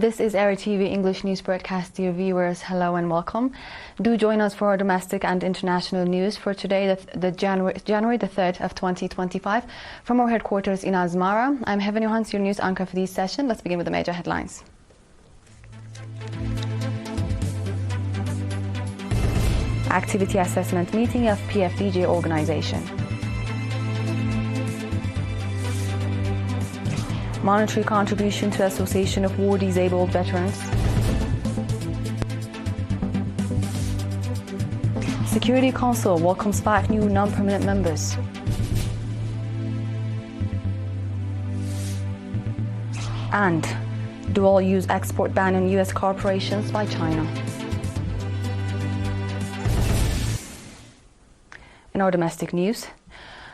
This is ERi-TV English news broadcast. Dear viewers, hello and welcome. Do join us for our domestic and international news for today, January the 3rd of 2025. From our headquarters in Asmara, I'm Heaven Johans, your news anchor for this session. Let's begin with the major headlines. Activity assessment meeting of PFDJ organization. Monetary contribution to Association of War Disabled Veterans. Security Council welcomes 5 new non-permanent members. And dual-use export ban on U.S. corporations by China. In our domestic news,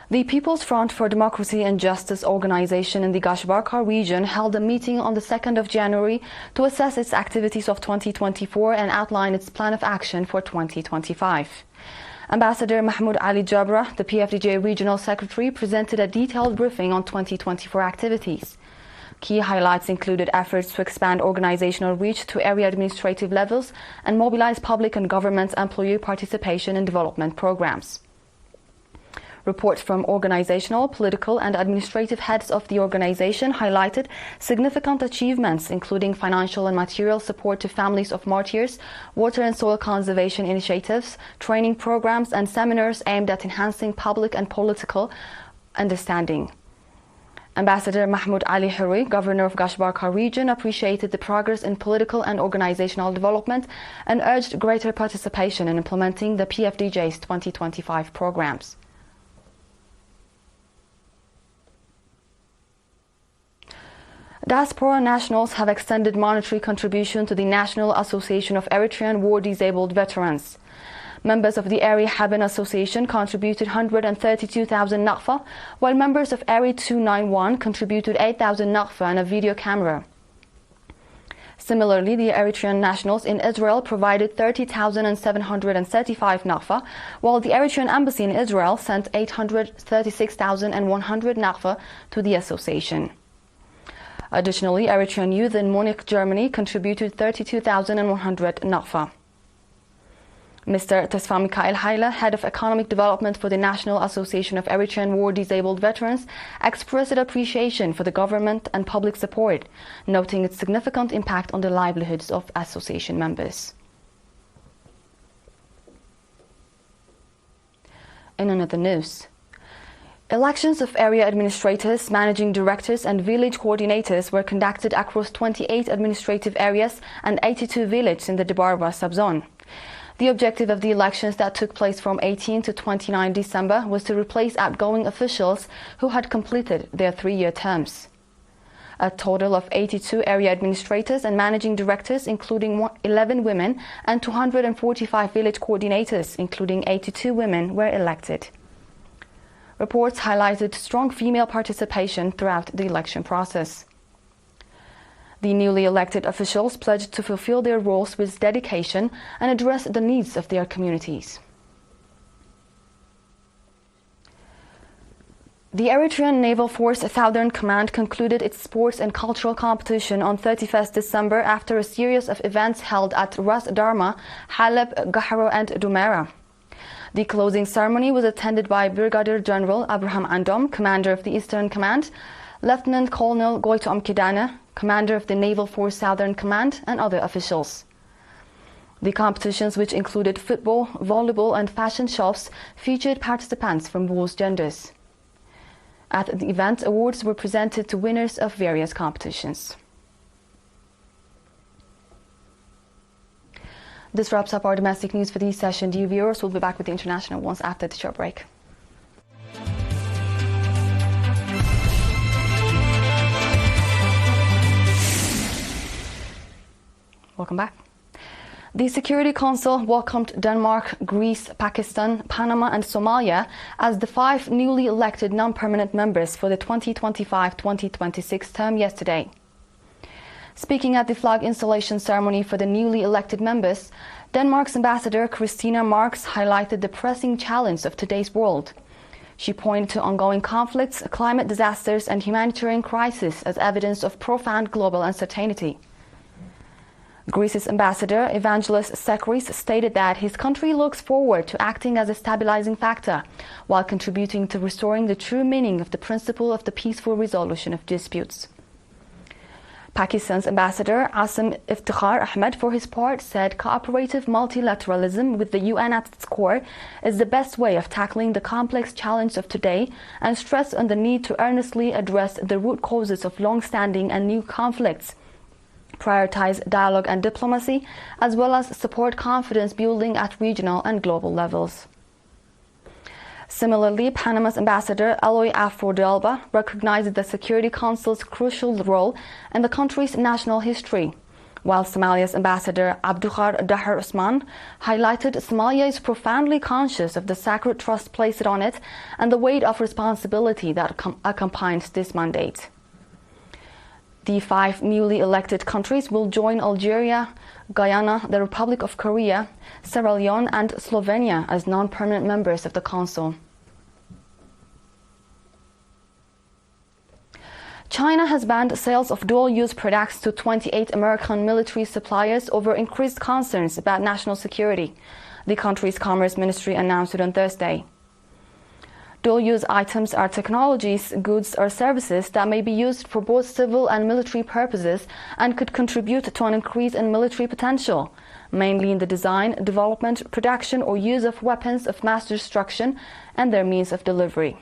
the People's Front for Democracy and Justice organization in the Gashbarka region held a meeting on the 2nd of January to assess its activities of 2024 and outline its plan of action for 2025. Ambassador Mahmoud Ali Jabra, the PFDJ Regional Secretary, presented a detailed briefing on 2024 activities. Key highlights included efforts to expand organizational reach to area administrative levels and mobilize public and government employee participation in development programs. Reports from organizational, political and administrative heads of the organization highlighted significant achievements, including financial and material support to families of martyrs, water and soil conservation initiatives, training programs and seminars aimed at enhancing public and political understanding. Ambassador Mahmoud Ali Huri, Governor of Gashbarka region, appreciated the progress in political and organizational development and urged greater participation in implementing the PFDJ's 2025 programs. Diaspora nationals have extended monetary contribution to the National Association of Eritrean War Disabled Veterans. Members of the ERi-TV Association contributed 132,000 nakfa, while members of ERi-291 contributed 8,000 nakfa and a video camera. Similarly, the Eritrean nationals in Israel provided 30,735 nakfa, while the Eritrean embassy in Israel sent 836,100 nakfa to the association. Additionally, Eritrean youth in Munich, Germany contributed 32,100 nakfa. Mr. Tesfa Mikhail Haile, head of economic development for the National Association of Eritrean War Disabled Veterans, expressed appreciation for the government and public support, noting its significant impact on the livelihoods of association members. In another news, elections of area administrators, managing directors and village coordinators were conducted across 28 administrative areas and 82 villages in the Debarwa subzone. The objective of the elections that took place from 18 to 29 December was to replace outgoing officials who had completed their 3-year terms. A total of 82 area administrators and managing directors, including 11 women, and 245 village coordinators, including 82 women, were elected. Reports highlighted strong female participation throughout the election process. The newly elected officials pledged to fulfill their roles with dedication and address the needs of their communities. The Eritrean Naval Force Southern Command concluded its sports and cultural competition on 31st December after a series of events held at Ras Darma, Haleb, Gaharo and Dumera. The closing ceremony was attended by Brigadier General Abraham Andom, Commander of the Eastern Command, Lieutenant Colonel Goitom Kidane, Commander of the Naval Force Southern Command, and other officials. The competitions, which included football, volleyball and fashion shows, featured participants from both genders. At the event, awards were presented to winners of various competitions. This wraps up our domestic news for this session. Dear viewers, we'll be back with the international ones after the short break. Welcome back. The Security Council welcomed Denmark, Greece, Pakistan, Panama and Somalia as the 5 newly elected non-permanent members for the 2025-2026 term yesterday. Speaking at the flag installation ceremony for the newly elected members, Denmark's Ambassador Christina Marks highlighted the pressing challenge of today's world. She pointed to ongoing conflicts, climate disasters and humanitarian crisis as evidence of profound global uncertainty. Greece's ambassador, Evangelos Sekris, stated that his country looks forward to acting as a stabilizing factor while contributing to restoring the true meaning of the principle of the peaceful resolution of disputes. Pakistan's ambassador, Asim Iftikhar Ahmed, for his part, said cooperative multilateralism with the UN at its core is the best way of tackling the complex challenge of today, and stressed on the need to earnestly address the root causes of long-standing and new conflicts, prioritize dialogue and diplomacy, as well as support confidence building at regional and global levels. Similarly, Panama's ambassador, Eloy Afrodalba, recognized the Security Council's crucial role in the country's national history, while Somalia's ambassador, Abdukhar Dahar Usman, highlighted Somalia is profoundly conscious of the sacred trust placed on it and the weight of responsibility that accompanies this mandate. The 5 newly elected countries will join Algeria, Guyana, the Republic of Korea, Sierra Leone and Slovenia as non-permanent members of the Council. China has banned sales of dual-use products to 28 American military suppliers over increased concerns about national security, the country's Commerce Ministry announced it on Thursday. Dual-use items are technologies, goods or services that may be used for both civil and military purposes and could contribute to an increase in military potential, mainly in the design, development, production or use of weapons of mass destruction and their means of delivery.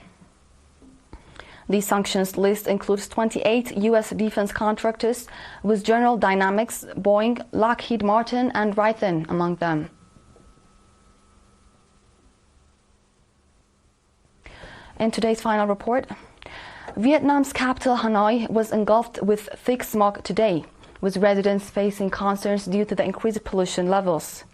The sanctions list includes 28 U.S. defense contractors, with General Dynamics, Boeing, Lockheed Martin and Raytheon among them. In today's final report, Vietnam's capital Hanoi was engulfed with thick smog today, with residents facing concerns due to the increased pollution levels.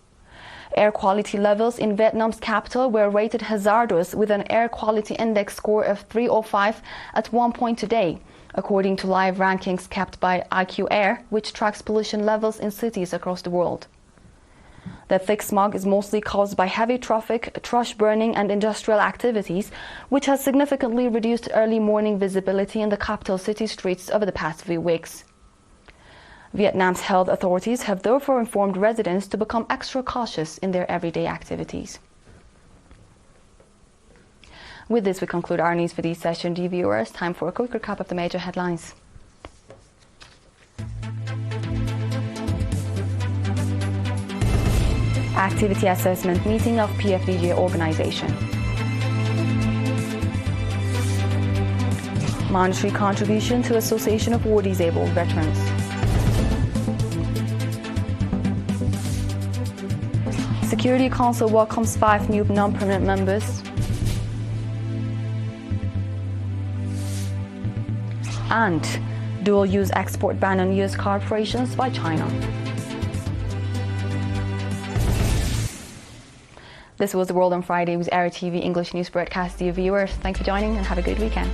Air quality levels in Vietnam's capital were rated hazardous with an air quality index score of 305 at one point today, according to live rankings kept by IQ Air, which tracks pollution levels in cities across the world. The thick smog is mostly caused by heavy traffic, trash burning and industrial activities, which has significantly reduced early morning visibility in the capital city streets over the past few weeks. Vietnam's health authorities have therefore informed residents to become extra cautious in their everyday activities. With this, we conclude our news for this session. Dear viewers, time for a quick recap of the major headlines. Activity assessment meeting of PFDJ organization. Monetary contribution to Association of War Disabled Veterans. Security Council welcomes 5 new non-permanent members. And dual-use export ban on U.S. corporations by China. This was The World on Friday with ERi-TV English news broadcast. Dear viewers, thanks for joining and have a good weekend.